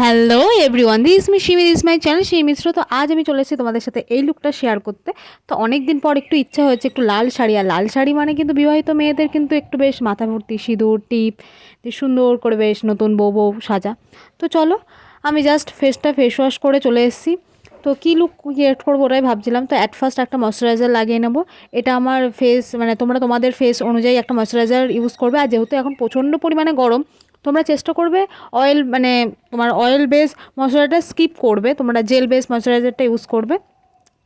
Hello everyone, this me Simi, this my channel Simi Mishra. তো আজ আমি চলে এসেছি তোমাদের সাথে এই লুকটা শেয়ার করতে। তো অনেক দিন পর একটু ইচ্ছা হয়েছে একটু লাল শাড়ি, আর লাল শাড়ি মানে কিন্তু বিবাহিত মেয়েদের কিন্তু একটু বেশ মাথা ভর্তি সিঁদুর টিপ দিয়ে সুন্দর করে বেশ নতুন বউ বউ সাজা। তো চলো, আমি জাস্ট ফেস ওয়াশ করে চলে এসেছি। তো কী লুক ক্রিয়েট করবো ওটাই ভাবছিলাম। তো অ্যাট ফার্স্ট একটা ময়শ্চারাইজার লাগিয়ে নেবো। এটা আমার ফেস মানে তোমরা তোমাদের ফেস অনুযায়ী একটা ময়শ্চারাইজার ইউজ করবে। আর যেহেতু এখন প্রচণ্ড পরিমাণে গরম, তোমরা চেষ্টা করবে অয়েল মানে তোমার অয়েল বেস ময়শ্চারাইজারটা স্কিপ করবে, তোমরা জেল বেস ময়শ্চারাইজারটা ইউজ করবে।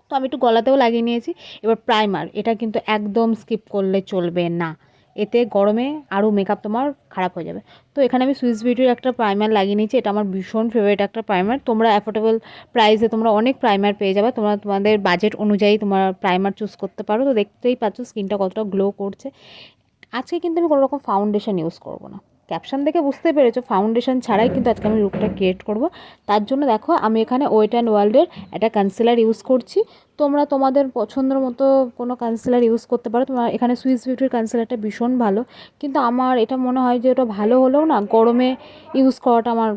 তো আমি একটু গলাতেও লাগিয়ে নিয়েছি। এবার প্রাইমার, এটা কিন্তু একদম স্কিপ করলে চলবে না, এতে গরমে আরও মেকআপ তোমার খারাপ হয়ে যাবে। তো এখানে আমি সুইস বিউটির একটা প্রাইমার লাগিয়ে নিয়েছি। এটা আমার ভীষণ ফেভারিট একটা প্রাইমার। তোমরা অ্যাফোর্ডেবল প্রাইসে তোমরা অনেক প্রাইমার পেয়ে যাবে, তোমরা তোমাদের বাজেট অনুযায়ী তোমার প্রাইমার চুজ করতে পারো। তো দেখতেই পাচ্ছ স্কিনটা কতটা গ্লো করছে। আজকে কিন্তু আমি কোনো রকম ফাউন্ডেশন ইউজ করব না। ক্যাপশন দেখে বুঝতে পেরেছো ফাউন্ডেশন ছাড়াই কিন্তু আজকে আমি লুকটা ক্রিয়েট করব। তার জন্য দেখো আমি এখানে ওয়েট অ্যান্ড ওয়ার্ল্ডের একটা কনসিলার ইউজ করছি। তোমরা তোমাদের পছন্দের মতো কোনো কনসিলার ইউজ করতে পারো। তোমার এখানে সুইস বিউটির কনসিলারটা ভীষণ ভালো, কিন্তু আমার এটা মনে হয় যে ওটা ভালো হলেও না গরমে ইউজ করাটা আমার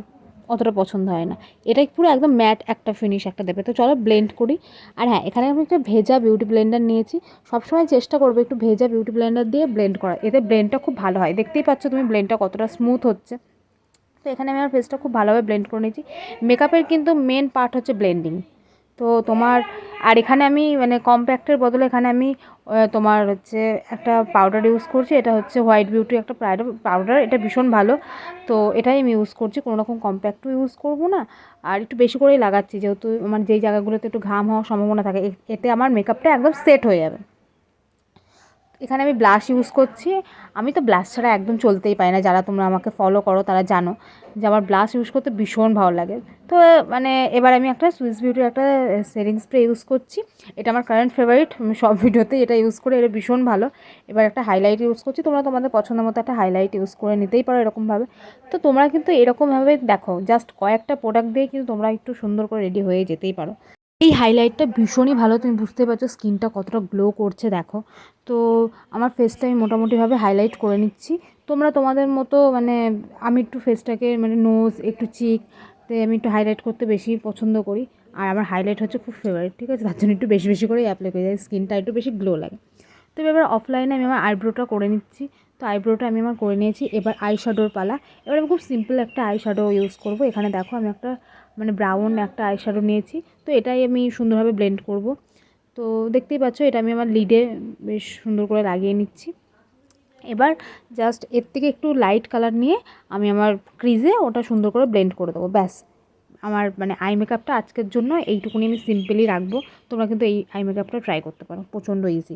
অতটা পছন্দ হয় না। এটা পুরো একদম ম্যাট একটা ফিনিশ একটা দেবে। তো চলো ব্লেন্ড করি। আর হ্যাঁ, এখানে আমি একটা ভেজা বিউটি ব্লেন্ডার নিয়েছি। সবসময় চেষ্টা করবে একটু ভেজা বিউটি ব্লেন্ডার দিয়ে ব্লেন্ড করা, এতে ব্লেন্ডটা খুব ভালো হয়। দেখতেই পাচ্ছ তুমি ব্লেন্ডটা কতটা স্মুথ হচ্ছে। তো এখানে আমি আমার ফেসটা খুব ভালোভাবে ব্লেন্ড করে নিয়েছি। মেকআপের কিন্তু মেন পার্ট হচ্ছে ব্লেন্ডিং। তো তোমার আর এখানে আমি মানে কম্প্যাক্টের বদলে এখানে আমি তোমার হচ্ছে একটা পাউডার ইউজ করছি। এটা হচ্ছে হোয়াইট বিউটি একটা পাউডার, এটা ভীষণ ভালো। তো এটাই আমি ইউজ করছি, কোনো রকম কম্প্যাক্টও ইউজ করবো না। আর একটু বেশি করেই লাগাচ্ছি, যেহেতু আমার যেই জায়গাগুলোতে একটু ঘাম হওয়ার সম্ভাবনা থাকে, এতে আমার মেকআপটা একদম সেট হয়ে যাবে। এখানে আমি ব্লাশ ইউজ করছি। আমি তো ব্লাশ ছাড়া একদম চলতেই পারি না, যারা তোমরা আমাকে ফলো করো তারা জানো যে আমার ব্লাশ ইউজ করতে ভীষণ ভালো লাগে। তো মানে এবার আমি একটা সুইস বিউটির একটা সেটিং স্প্রে ইউজ করছি। এটা আমার কারেন্ট ফেভারিট, আমি সব ভিডিওতেই এটা ইউজ করি, এটা ভীষণ ভালো। এবার একটা হাইলাইট ইউজ করছি। তোমরা তোমাদের পছন্দ মতো একটা হাইলাইট ইউজ করে নিতেই পারো এরকমভাবে। তো তোমরা কিন্তু এরকমভাবে দেখো, জাস্ট কয়েকটা প্রোডাক্ট দিয়ে কিন্তু তোমরা একটু সুন্দর করে রেডি হয়ে যেতেই পারো। এই হাইলাইটটা ভীষণই ভালো, তুমি বুঝতে পারছো স্কিনটা কতটা গ্লো করছে দেখো। তো আমার ফেসটা আমি মোটামুটিভাবে হাইলাইট করে নিচ্ছি। তোমরা তোমাদের মতো মানে আমি একটু ফেসটাকে মানে নোজ একটু চিকতে আমি একটু হাইলাইট করতে বেশি পছন্দ করি। আর আমার হাইলাইট হচ্ছে খুব ফেভারিট, ঠিক আছে? তার জন্য একটু বেশি বেশি করেই অ্যাপ্লাই করে যায়, স্কিনটা একটু বেশি গ্লো লাগে। তো এবার অফলাইনে আমি আমার আইব্রোটা করে নিচ্ছি। তো আইব্রোটা আমি আমার করে নিয়েছি। এবার আই শ্যাডোর পালা। এবার আমি খুব সিম্পল একটা আই শ্যাডো ইউজ করব। এখানে দেখো আমি একটা মানে ব্রাউন একটা আই শ্যাডো নিয়েছি। তো এটাই আমি সুন্দরভাবে ব্লেন্ড করব। তো দেখতেই পাচ্ছ এটা আমি আমার লিডে বেশ সুন্দর করে লাগিয়ে নিচ্ছি। এবার জাস্ট এর থেকে একটু লাইট কালার নিয়ে আমি আমার ক্রিজে ওটা সুন্দর করে ব্লেন্ড করে দেবো, ব্যাস। আমার মানে আই মেকআপটা আজকের জন্য এইটুকুনি আমি সিম্পলি রাখবো। তোমরা কিন্তু এই আই মেকআপটা ট্রাই করতে পারো, প্রচণ্ড ইজি।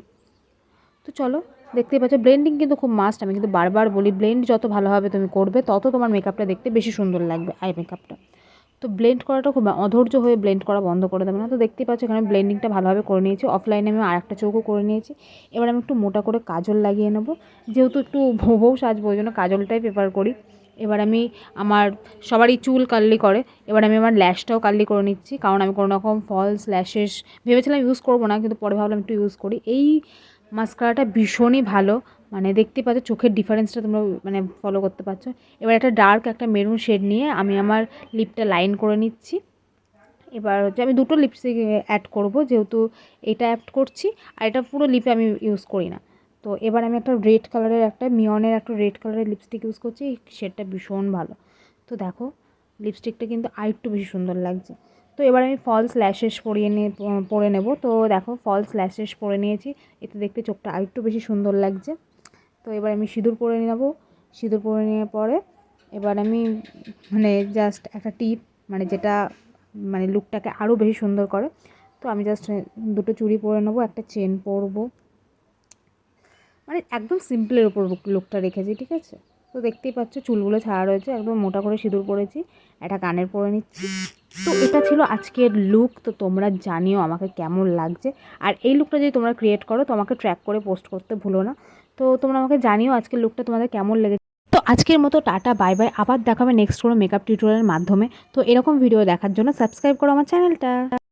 তো চলো, দেখতেই পাচ্ছ ব্লেন্ডিং কিন্তু খুব মাস্ট। আমি কিন্তু বারবার বলি ব্লেন্ড যত ভালোভাবে তুমি করবে তত তোমার মেকআপটা দেখতে বেশি সুন্দর লাগবে, আই মেকআপটা। তো ব্লেন্ড করাটা খুব অধৈর্য হয়ে ব্লেন্ড করা বন্ধ করে দেবে না। তো দেখতেই পাচ্ছ এখানে ব্লেন্ডিংটা ভালোভাবে করে নিয়েছি। অফলাইনে আমি আরেকটা চোখও করে নিয়েছি। এবার আমি একটু মোটা করে কাজল লাগিয়ে নেবো, যেহেতু একটু বউ সাজবো ওই জন্য কাজলটাই প্রেফার করি। এবার আমি আমার সবারই চুল কার্লি করে, এবার আমি আমার ল্যাশটাও কার্লি করে নিচ্ছি, কারণ আমি কোনো রকম ফলস ল্যাশেস ভেবেছিলাম ইউজ করবো না, কিন্তু পরে ভাবলাম একটু ইউজ করি। এই মাস্কারাটা ভীষণই ভালো, মানে দেখতে পাচ্ছ চোখের ডিফারেন্সটা তোমরা মানে ফলো করতে পারছো। এবার একটা ডার্ক একটা মেরুন শেড নিয়ে আমি আমার লিপটা লাইন করে নিচ্ছি। এবার হচ্ছে আমি দুটো লিপস্টিক অ্যাড করব, যেহেতু এটা অ্যাড করছি আর এটা পুরো লিপে আমি ইউজ করি না। তো এবার আমি একটা রেড কালারের একটা মিয়নের একটা রেড কালারের লিপস্টিক ইউজ করছি, এই শেডটা ভীষণ ভালো। তো দেখো লিপস্টিকটা কিন্তু আরেকটু বেশি সুন্দর লাগছে। তো এবার আমি ফলস ল্যাশেস পরে নেব। তো দেখো ফলস ল্যাশেস পরে নিয়েছি, এতে দেখতে চোখটা আরেকটু বেশি সুন্দর লাগছে। তো এবার আমি সিঁদুর পরে নেব। সিঁদুর পরে নেওয়ার পরে এবার আমি মানে জাস্ট একটা টিপ মানে যেটা মানে লুকটাকে আরও বেশি সুন্দর করে। তো আমি জাস্ট দুটো চুড়ি পরে নেবো, একটা চেন পরবো, মানে একদম সিম্পলের উপর লুকটা রেখেছি, ঠিক আছে? তো দেখতেই পাচ্ছ চুলগুলো ছাড়া রয়েছে, একদম মোটা করে সিঁদুর পরেছি, একটা কানের পরে নিচ্ছি। তো এটা ছিল আজকের লুক। তো তোমরা জানিও আমাকে কেমন লাগছে, আর এই লুকটা যদি তোমরা ক্রিয়েট করো তো আমাকে ট্র্যাক করে পোস্ট করতে ভুলো না। তো তোমরা আমাকে জানিও আজকের লুকটা তোমাদের কেমন লেগেছে। তো আজকের মতো টাটা বাই বাই, আবার দেখাবে নেক্সট কোনো মেকআপ টিউটোরিয়ালের মাধ্যমে। তো এরকম ভিডিও দেখার জন্য সাবস্ক্রাইব করো আমার চ্যানেলটা।